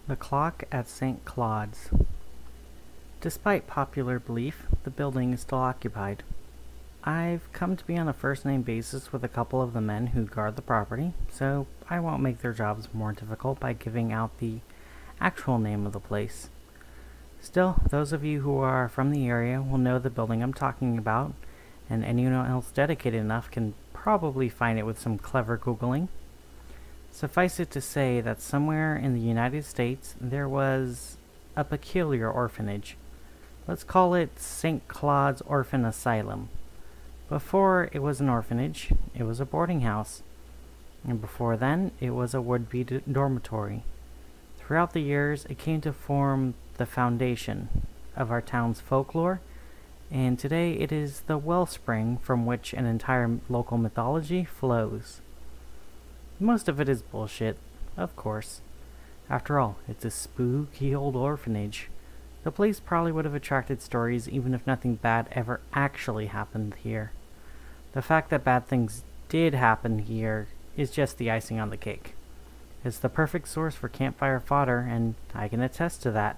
The clock at St. Claude's. Despite popular belief, the building is still occupied. I've come to be on a first-name basis with a couple of the men who guard the property, so I won't make their jobs more difficult by giving out the actual name of the place. Still, those of you who are from the area will know the building I'm talking about, and anyone else dedicated enough can probably find it with some clever Googling. Suffice it to say that somewhere in the United States there was a peculiar orphanage. Let's call it St. Claude's Orphan Asylum. Before it was an orphanage, it was a boarding house. And before then, it was a would-be dormitory. Throughout the years, it came to form the foundation of our town's folklore, and today it is the wellspring from which an entire local mythology flows. Most of it is bullshit, of course. After all, it's a spooky old orphanage. The place probably would have attracted stories even if nothing bad ever actually happened here. The fact that bad things did happen here is just the icing on the cake. It's the perfect source for campfire fodder, and I can attest to that.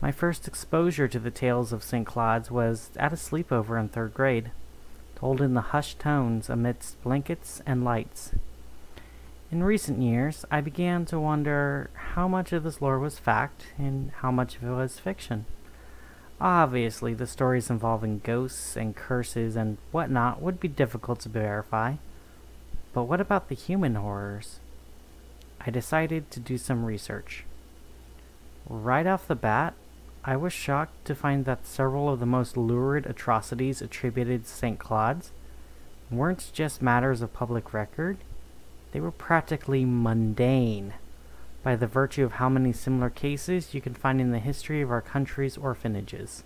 My first exposure to the tales of St. Claude's was at a sleepover in 3rd grade, told in the hushed tones amidst blankets and lights. In recent years, I began to wonder how much of this lore was fact and how much of it was fiction. Obviously, the stories involving ghosts and curses and whatnot would be difficult to verify. But what about the human horrors? I decided to do some research. Right off the bat, I was shocked to find that several of the most lurid atrocities attributed to St. Claude's weren't just matters of public record. They were practically mundane, by the virtue of how many similar cases you can find in the history of our country's orphanages.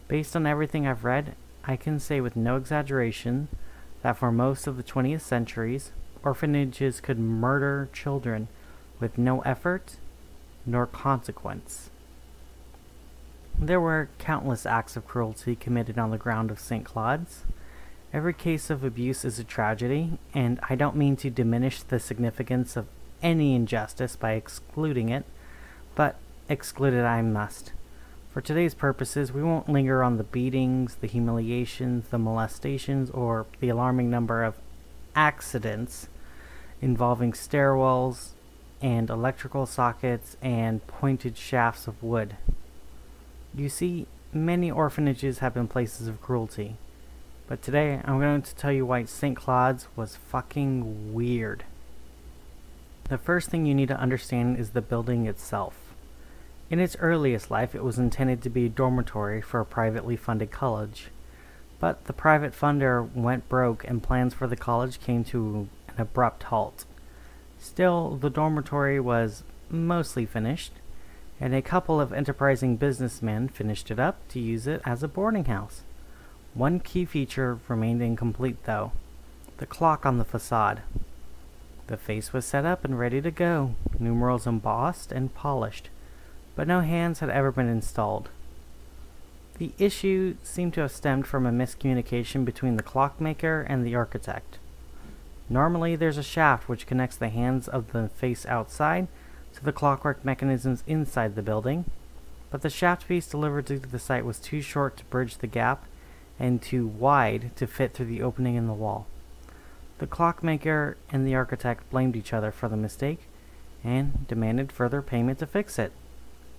Based on everything I've read, I can say with no exaggeration that for most of the 20th centuries, orphanages could murder children with no effort nor consequence. There were countless acts of cruelty committed on the ground of St. Claude's. Every case of abuse is a tragedy, and I don't mean to diminish the significance of any injustice by excluding it, but exclude it I must. For today's purposes, we won't linger on the beatings, the humiliations, the molestations, or the alarming number of accidents involving stairwells and electrical sockets and pointed shafts of wood. You see, many orphanages have been places of cruelty. But today, I'm going to tell you why St. Claude's was fucking weird. The first thing you need to understand is the building itself. In its earliest life, it was intended to be a dormitory for a privately funded college. But the private funder went broke and plans for the college came to an abrupt halt. Still, the dormitory was mostly finished, and a couple of enterprising businessmen finished it up to use it as a boarding house. One key feature remained incomplete, though: the clock on the facade. The face was set up and ready to go, numerals embossed and polished, but no hands had ever been installed. The issue seemed to have stemmed from a miscommunication between the clockmaker and the architect. Normally, there's a shaft which connects the hands of the face outside to the clockwork mechanisms inside the building, but the shaft piece delivered to the site was too short to bridge the gap and too wide to fit through the opening in the wall. The clockmaker and the architect blamed each other for the mistake and demanded further payment to fix it.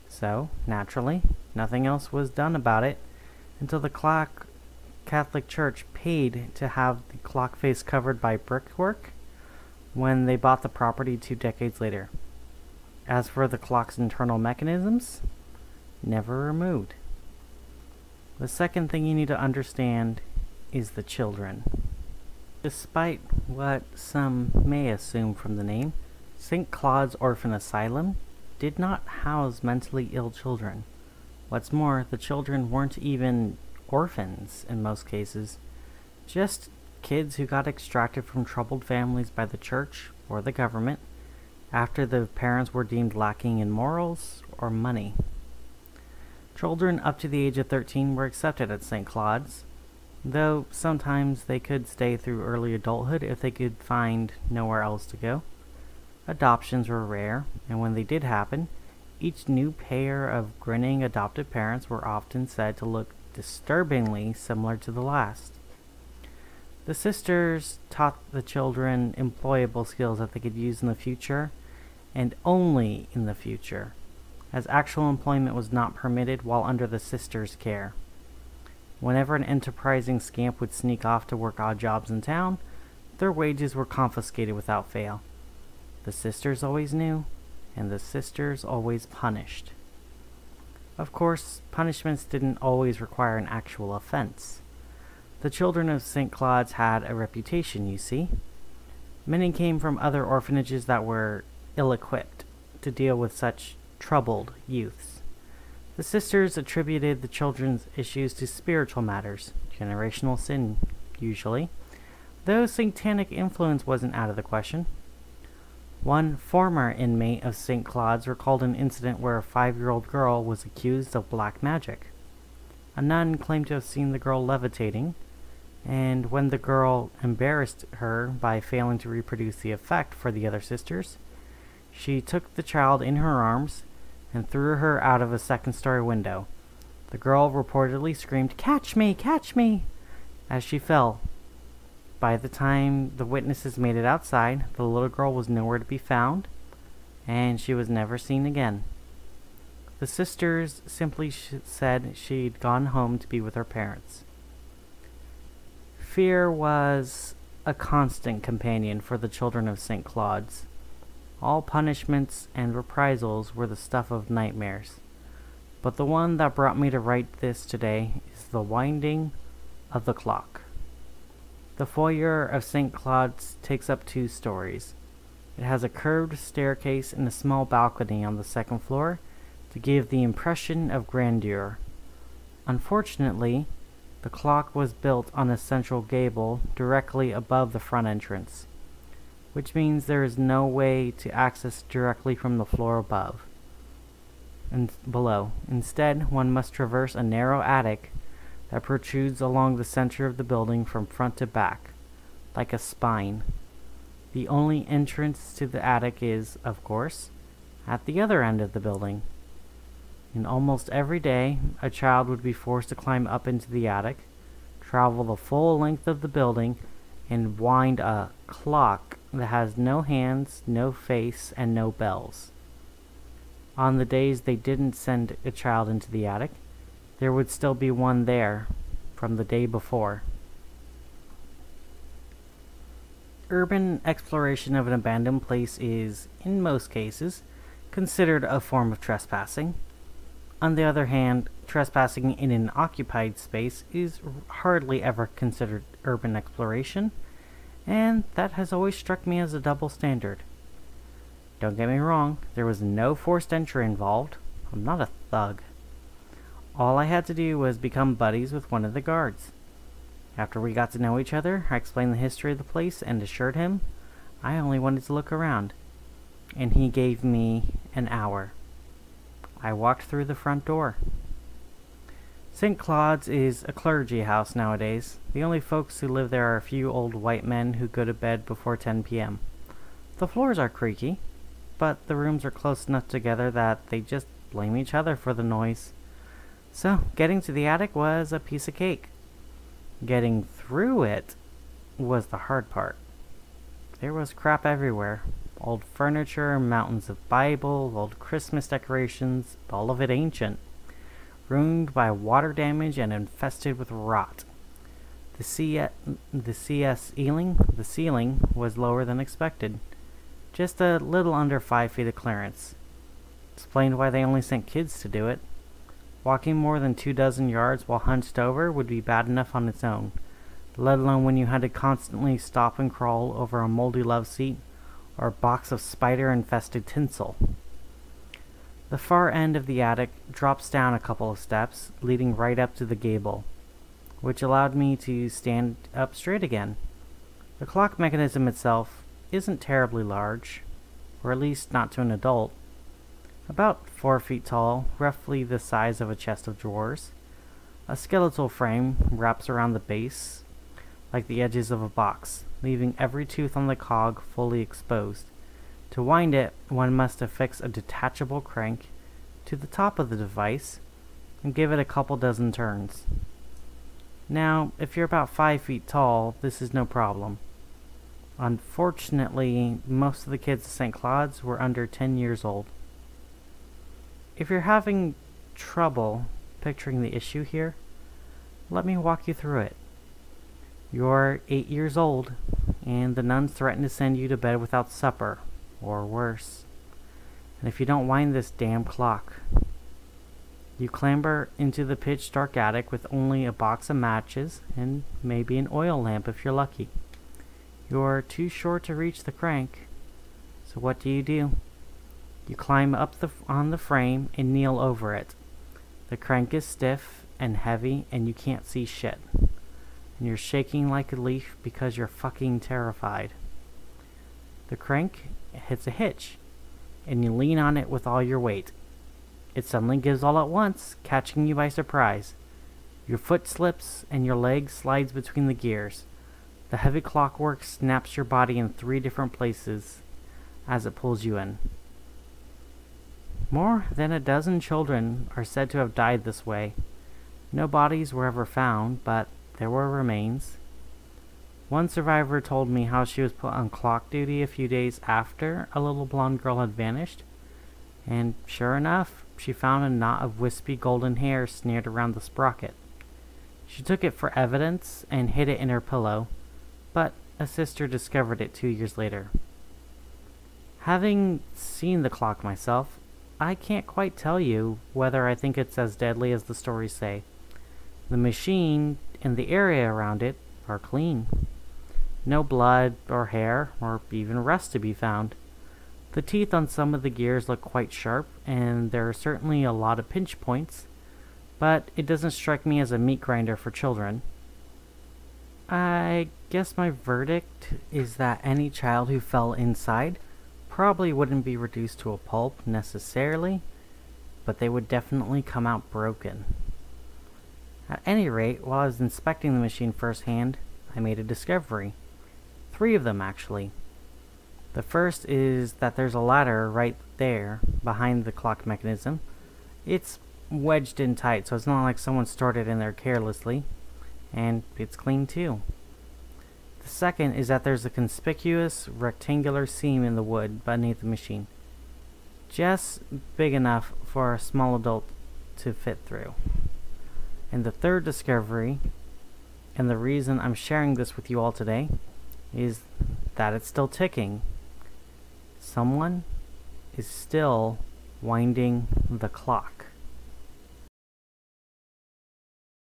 So, naturally, nothing else was done about it until the Catholic Church paid to have the clock face covered by brickwork when they bought the property 2 decades later. As for the clock's internal mechanisms, never removed. The second thing you need to understand is the children. Despite what some may assume from the name, St. Claude's Orphan Asylum did not house mentally ill children. What's more, the children weren't even orphans in most cases, just kids who got extracted from troubled families by the church or the government after the parents were deemed lacking in morals or money. Children up to the age of 13 were accepted at St. Claude's, though sometimes they could stay through early adulthood if they could find nowhere else to go. Adoptions were rare, and when they did happen, each new pair of grinning adopted parents were often said to look disturbingly similar to the last. The sisters taught the children employable skills that they could use in the future, and only in the future, as actual employment was not permitted while under the sisters' care. Whenever an enterprising scamp would sneak off to work odd jobs in town, their wages were confiscated without fail. The sisters always knew, and the sisters always punished. Of course, punishments didn't always require an actual offense. The children of St. Claude's had a reputation, you see. Many came from other orphanages that were ill-equipped to deal with such troubled youths. The sisters attributed the children's issues to spiritual matters, generational sin, usually, though satanic influence wasn't out of the question. One former inmate of St. Claude's recalled an incident where a 5-year-old girl was accused of black magic. A nun claimed to have seen the girl levitating, and when the girl embarrassed her by failing to reproduce the effect for the other sisters, she took the child in her arms and threw her out of a second-story window. The girl reportedly screamed, "Catch me! Catch me!" as she fell. By the time the witnesses made it outside, the little girl was nowhere to be found, and she was never seen again. The sisters simply said she'd gone home to be with her parents. Fear was a constant companion for the children of St. Claude's. All punishments and reprisals were the stuff of nightmares. But the one that brought me to write this today is the winding of the clock. The foyer of St. Claude's takes up 2 stories. It has a curved staircase and a small balcony on the second floor to give the impression of grandeur. Unfortunately, the clock was built on a central gable directly above the front entrance, which means there is no way to access directly from the floor above and below. Instead, one must traverse a narrow attic that protrudes along the center of the building from front to back, like a spine. The only entrance to the attic is, of course, at the other end of the building. And almost every day, a child would be forced to climb up into the attic, travel the full length of the building, and wind a clock that has no hands, no face, and no bells. On the days they didn't send a child into the attic, there would still be one there from the day before. Urban exploration of an abandoned place is, in most cases, considered a form of trespassing. On the other hand, trespassing in an occupied space is hardly ever considered urban exploration, and that has always struck me as a double standard. Don't get me wrong, there was no forced entry involved. I'm not a thug. All I had to do was become buddies with one of the guards. After we got to know each other, I explained the history of the place and assured him I only wanted to look around, and he gave me an hour. I walked through the front door. St. Claude's is a clergy house nowadays. The only folks who live there are a few old white men who go to bed before 10 p.m. The floors are creaky, but the rooms are close enough together that they just blame each other for the noise. So, getting to the attic was a piece of cake. Getting through it was the hard part. There was crap everywhere. Old furniture, mountains of Bible, old Christmas decorations, all of it ancient. Ruined by water damage and infested with rot. The ceiling was lower than expected. Just a little under 5 feet of clearance. Explained why they only sent kids to do it. Walking more than 24 yards while hunched over would be bad enough on its own, let alone when you had to constantly stop and crawl over a moldy love seat or a box of spider-infested tinsel. The far end of the attic drops down a couple of steps, leading right up to the gable, which allowed me to stand up straight again. The clock mechanism itself isn't terribly large, or at least not to an adult. About 4 feet tall, roughly the size of a chest of drawers. A skeletal frame wraps around the base, like the edges of a box, leaving every tooth on the cog fully exposed, To wind it, one must affix a detachable crank to the top of the device and give it a couple dozen turns. Now, if you're about 5 feet tall, this is no problem. Unfortunately, most of the kids at St. Claude's were under 10 years old. If you're having trouble picturing the issue here, let me walk you through it. You're 8 years old, and the nuns threaten to send you to bed without supper, or worse. And if you don't wind this damn clock, you clamber into the pitch-dark attic with only a box of matches and maybe an oil lamp if you're lucky. You're too short to reach the crank, so what do? You climb up on the frame and kneel over it. The crank is stiff and heavy and you can't see shit. And you're shaking like a leaf because you're fucking terrified. The crank hits a hitch, and you lean on it with all your weight. It suddenly gives all at once, catching you by surprise. Your foot slips and your leg slides between the gears. The heavy clockwork snaps your body in 3 different places as it pulls you in. More than a dozen children are said to have died this way. No bodies were ever found, but there were remains. One survivor told me how she was put on clock duty a few days after a little blonde girl had vanished, and sure enough, she found a knot of wispy golden hair snared around the sprocket. She took it for evidence and hid it in her pillow, but a sister discovered it 2 years later. Having seen the clock myself, I can't quite tell you whether I think it's as deadly as the stories say. The machine and the area around it are clean. No blood or hair or even rust to be found. The teeth on some of the gears look quite sharp, and there are certainly a lot of pinch points, but it doesn't strike me as a meat grinder for children. I guess my verdict is that any child who fell inside probably wouldn't be reduced to a pulp necessarily, but they would definitely come out broken. At any rate, while I was inspecting the machine firsthand, I made a discovery. 3 of them, actually. The first is that there's a ladder right there behind the clock mechanism. It's wedged in tight, so it's not like someone stored it in there carelessly. And it's clean too. The second is that there's a conspicuous rectangular seam in the wood beneath the machine. Just big enough for a small adult to fit through. And the third discovery, and the reason I'm sharing this with you all today, is that it's still ticking. Someone is still winding the clock.